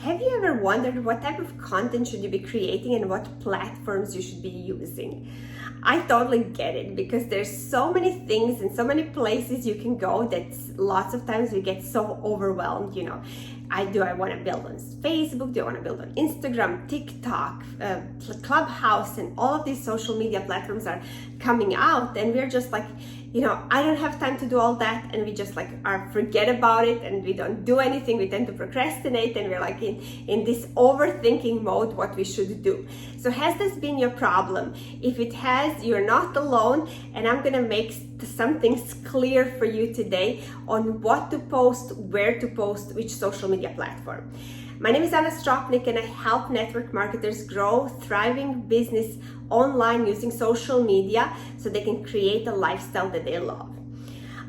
Have you ever wondered what type of content should you be creating and what platforms you should be using? I totally get it, because there's so many things and so many places you can go that lots of times we get so overwhelmed. Do I want to build on Facebook? Do I want to build on Instagram, TikTok, Clubhouse, and all of these social media platforms are coming out, and we're just like, I don't have time to do all that, and we just forget about it, and we don't do anything. We tend to procrastinate, and we're like in this overthinking mode what we should do. So has this been your problem? If it has, you're not alone, and I'm gonna make some things clear for you today on what to post, where to post, which social media platform. My name is Anna Stropnik, and I help network marketers grow thriving business online using social media so they can create a lifestyle that they love.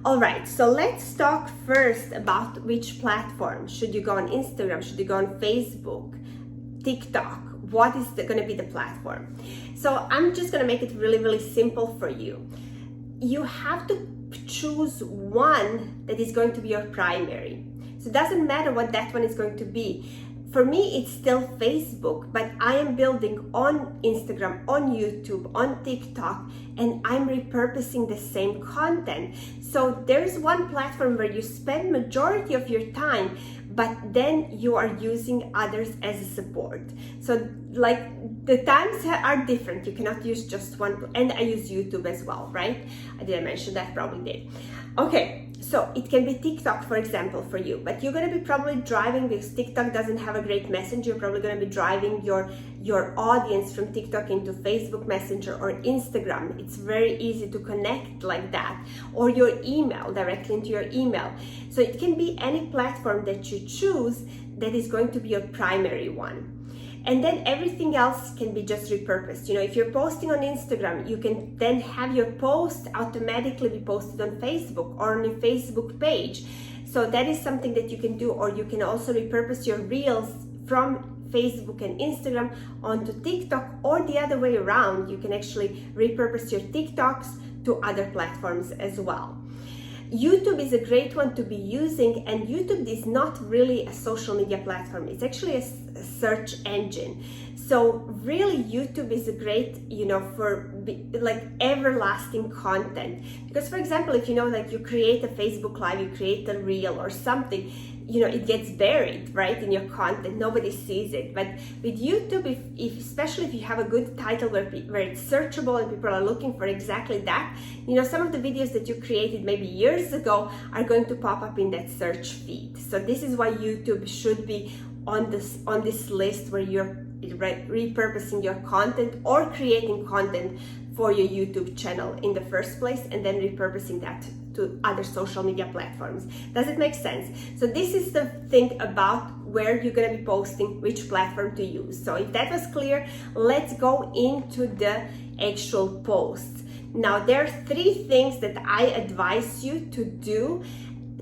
All right, so let's talk first about which platform. Should you go on Instagram? Should you go on Facebook, TikTok? What is going to be the platform? So I'm just going to make it really, really simple for you. You have to choose one that is going to be your primary. So it doesn't matter what that one is going to be. For me, it's still Facebook, but I am building on Instagram, on YouTube, on TikTok, and I'm repurposing the same content. So there's one platform where you spend majority of your time, but then you are using others as a support. So the times are different. You cannot use just one, and I use YouTube as well, right? I didn't mention that, probably did. Okay, so it can be TikTok, for example, for you, but you're gonna be probably driving, because TikTok doesn't have a great messenger. You're probably gonna be driving your audience from TikTok into Facebook Messenger or Instagram. It's very easy to connect like that, or your email, directly into your email. So it can be any platform that you choose that is going to be your primary one. And then everything else can be just repurposed. If you're posting on Instagram, you can then have your post automatically be posted on Facebook or on your Facebook page. So that is something that you can do, or you can also repurpose your reels from Facebook and Instagram onto TikTok, or the other way around. You can actually repurpose your TikToks to other platforms as well. YouTube is a great one to be using, and YouTube is not really a social media platform. It's actually a search engine. So really YouTube is a great, for everlasting content. Because for example, if you create a Facebook Live, you create a reel or something, it gets buried, right, in your content. Nobody sees it. But with YouTube, especially if you have a good title where it's searchable and people are looking for exactly that, some of the videos that you created maybe years ago are going to pop up in that search feed. So this is why YouTube should be on this list, where you're repurposing your content or creating content for your YouTube channel in the first place, and then repurposing that to other social media platforms. Does it make sense? So this is the thing about where you're going to be posting, which platform to use. So if that was clear, let's go into the actual posts. Now, there are 3 things that I advise you to do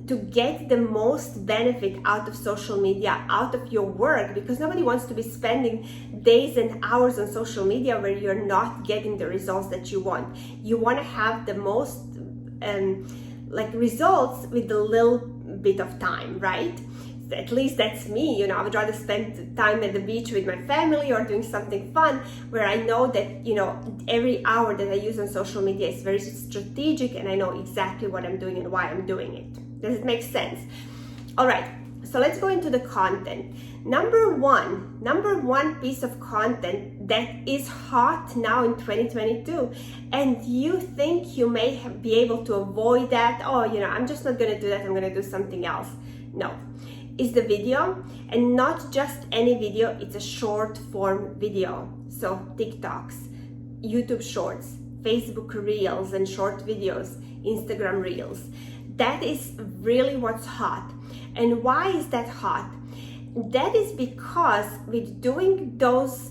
to get the most benefit out of social media, out of your work, because nobody wants to be spending days and hours on social media where you're not getting the results that you want. You want to have the most results with a little bit of time, right? At least that's me. I would rather spend time at the beach with my family or doing something fun, where I know that every hour that I use on social media is very strategic, and I know exactly what I'm doing and why I'm doing it. Does it make sense? All right, so let's go into the content. Number one piece of content that is hot now in 2022, and you think you may be able to avoid that. I'm just not gonna do that, I'm gonna do something else. No, is the video, and not just any video, it's a short form video. So TikToks, YouTube Shorts, Facebook Reels and short videos, Instagram Reels. That is really what's hot. And why is that hot? That is because with doing those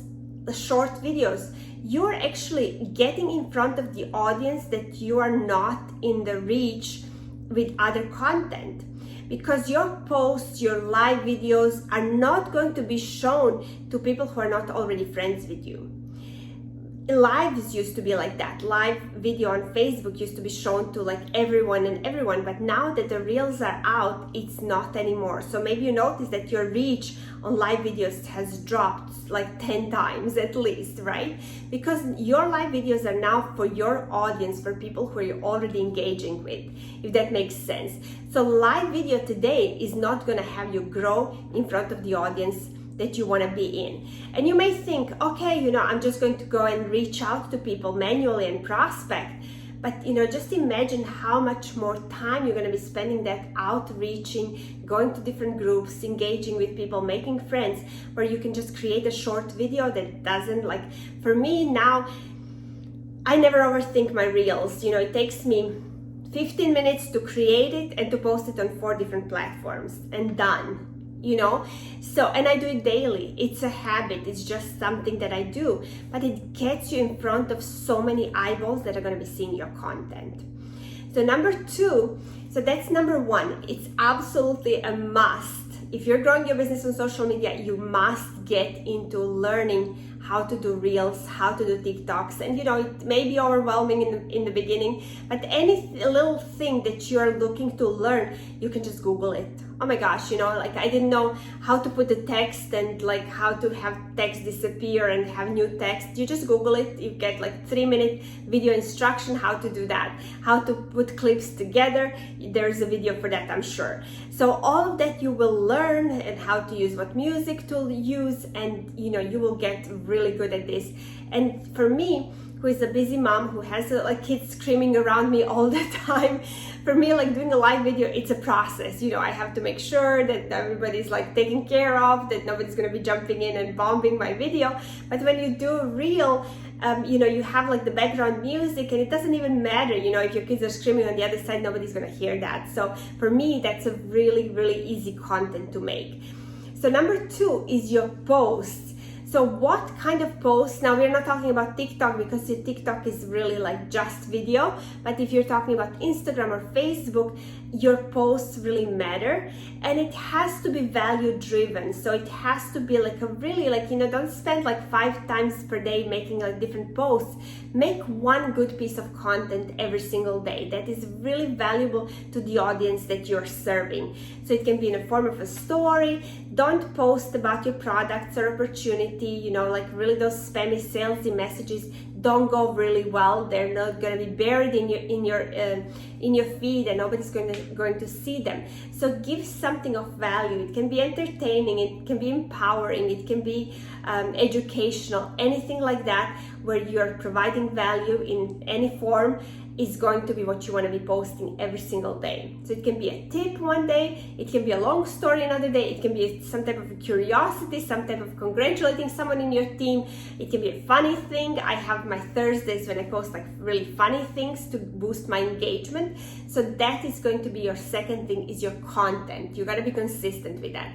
short videos, you're actually getting in front of the audience that you are not in the reach with other content. Because your posts, your live videos are not going to be shown to people who are not already friends with you. lives used to be like that. Live video on Facebook used to be shown to like everyone, but now that the reels are out, it's not anymore. So maybe you notice that your reach on live videos has dropped like 10 times at least, right? Because your live videos are now for your audience, for people who you're already engaging with, if that makes sense. So live video today is not gonna have you grow in front of the audience that you want to be in. And you may think, okay, I'm just going to go and reach out to people manually and prospect. But just imagine how much more time you're going to be spending that outreaching, going to different groups, engaging with people, making friends, where you can just create a short video that doesn't, like, for me now, I never overthink my reels. It takes me 15 minutes to create it and to post it on 4 different platforms, and done. So, and I do it daily. It's a habit. It's just something that I do, but it gets you in front of so many eyeballs that are going to be seeing your content. So number 2, so that's number 1. It's absolutely a must. If you're growing your business on social media, you must get into learning how to do reels, how to do TikToks. And it may be overwhelming in the beginning, but any little thing that you're looking to learn, you can just Google it. Oh my gosh, like I didn't know how to put the text and like how to have text disappear and have new text. You just Google it, you get like 3-minute video instruction how to do that, how to put clips together. There's a video for that, I'm sure. So all of that you will learn, and how to use what music to use, and you will get really good at this. And for me, who is a busy mom who has like kids screaming around me all the time, for me, like doing a live video, it's a process. I have to make sure that everybody's like taken care of, that nobody's gonna be jumping in and bombing my video. But when you do a reel, you have like the background music, and it doesn't even matter, if your kids are screaming on the other side, nobody's gonna hear that. So for me, that's a really, really easy content to make. So number 2 is your posts. So what kind of posts? Now we're not talking about TikTok, because the TikTok is really like just video, but if you're talking about Instagram or Facebook, your posts really matter, and it has to be value driven. So it has to be like a really don't spend like 5 times per day making like different posts. Make one good piece of content every single day that is really valuable to the audience that you're serving. So it can be in the form of a story. Don't post about your products or opportunity, like really those spammy salesy messages don't go really well. They're not going to be buried in your feed, and nobody's going to see them. So give something of value. It can be entertaining, it can be empowering, it can be educational, anything like that, where you're providing value in any form is going to be what you want to be posting every single day. So it can be a tip one day, it can be a long story another day, it can be some type of curiosity, some type of congratulating someone in your team, it can be a funny thing. I have my Thursdays when I post like really funny things to boost my engagement. So that is going to be your second thing, is your content. You got to be consistent with that.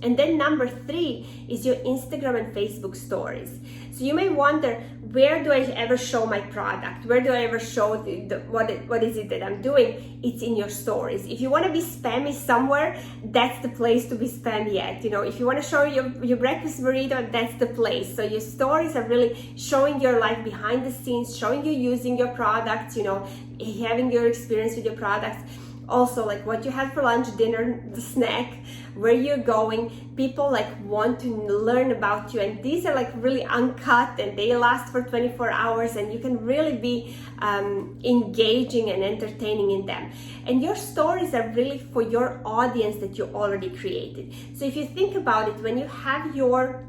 And then number 3 is your Instagram and Facebook stories. So you may wonder, where do I ever show my product? Where do I ever show what is it that I'm doing? It's in your stories. If you want to be spammy somewhere, that's the place to be spammy at. If you want to show your breakfast burrito, that's the place. So your stories are really showing your life behind the scenes, showing you using your products, having your experience with your products. Also, like what you had for lunch, dinner, the snack, where you're going. People like want to learn about you, and these are like really uncut, and they last for 24 hours, and you can really be engaging and entertaining in them. And your stories are really for your audience that you already created. So if you think about it, when you have your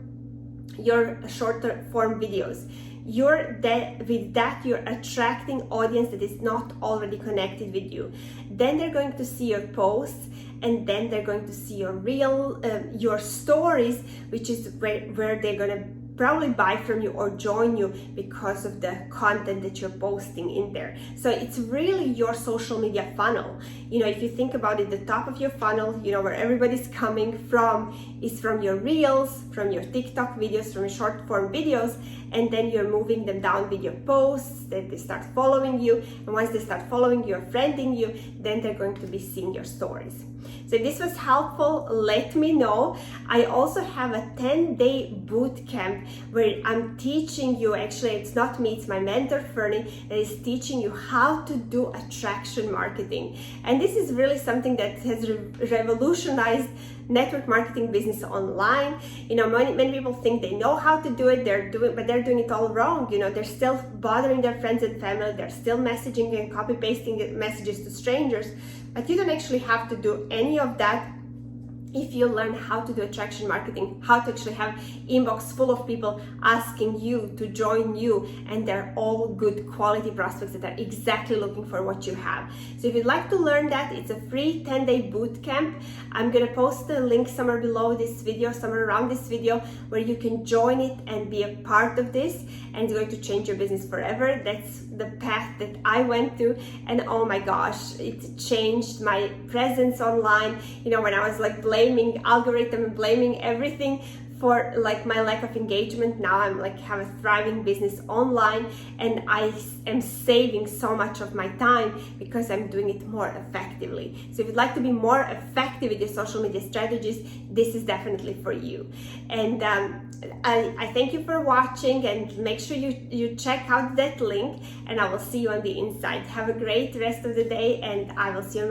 shorter form videos, with that you're attracting audience that is not already connected with you. Then they're going to see your posts, and then they're going to see your stories, which is where they're going to probably buy from you or join you because of the content that you're posting in there. So it's really your social media funnel. If you think about it, the top of your funnel, where everybody's coming from, is from your reels, from your TikTok videos, from your short form videos, and then you're moving them down with your posts, that they start following you, and once they start following you or friending you, then they're going to be seeing your stories. So if this was helpful, let me know. I also have a 10-day boot camp where I'm teaching you, actually it's not me, it's my mentor Fernie that is teaching you how to do attraction marketing. And this is really something that has revolutionized network marketing business online. You know, many people think they know how to do it, but they're doing it all wrong. You know, they're still bothering their friends and family, they're still messaging and copy pasting messages to strangers, but you don't actually have to do any of that if you learn how to do attraction marketing, how to actually have inbox full of people asking you to join you, and they're all good quality prospects that are exactly looking for what you have. So if you'd like to learn that, it's a free 10-day boot camp. I'm gonna post the link somewhere below this video, somewhere around this video, where you can join it and be a part of this, and it's going to change your business forever. That's the path that I went through, and oh my gosh, it changed my presence online. You know, when I was like blaming algorithm and blaming everything for like my lack of engagement, now I'm like have a thriving business online, and I am saving so much of my time because I'm doing it more effectively. So if you'd like to be more effective with your social media strategies, this is definitely for you. And I thank you for watching, and make sure you check out that link, and I will see you on the inside. Have a great rest of the day, and I will see you on